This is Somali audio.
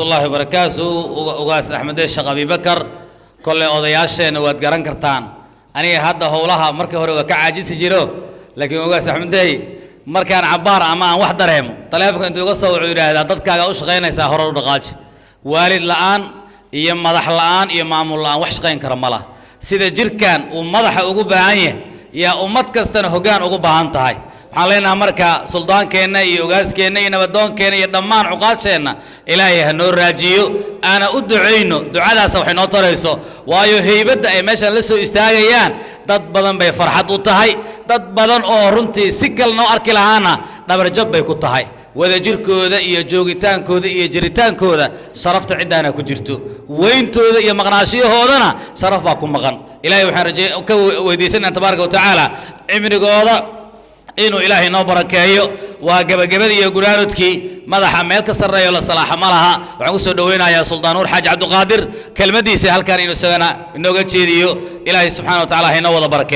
الله وبركاته وقاس أحمد الشيخ أبي بكر كل أضياشين واتقرن كرتان أنا هذا هولها مركه هو كعاجز جيرو لكن وقاس أحمد مركان عبارة أما واحد رهم طلعك أنت يقصوا عيرة ضدك أوش غينا يسهروا الرقاج والد الآن يم مدح الآن يم معمول الآن وحش غين كرم الله سيد جركان ومدح أقوب عنيه يا أمت كستن هجان أقوب عنتهاي علينا مركا سلطان كينا يوغاس كينا ينبدون كينا يدمان عقاشنا إلهي هنور راجيو أنا أدعينه دعاء سوحي نوتريسو وايو هيبدا أي ماشان لسو استاغيان dad badan bay farxad u tahay dad badan oo runtii si kal noo arki lahaana dhabar jab bay ku tahay wada jirkooda iyo joogitaankooda iyo jiritaankooda sharafta cidaana ku jirto weyntooda iyo maqnaashiyahoodana sharaf baa ku maqan ilaahay waxaan rajay ka weydiisanaa tabaaraka wa tacaala cimrigooda inuu ilaahay noo barakeeyo waa gabagabada iyo guraanudkii madaxa meel ka sarreeyo la salaaxa ma laha waxaan ku soo dhaweynayaa suldaan nuur xaaji cabdiqaadir kelmadiisa halkan inuu isagana inooga jeediyo ilaahay subxaanahu wa tacaala ha inoo wada barakeeyo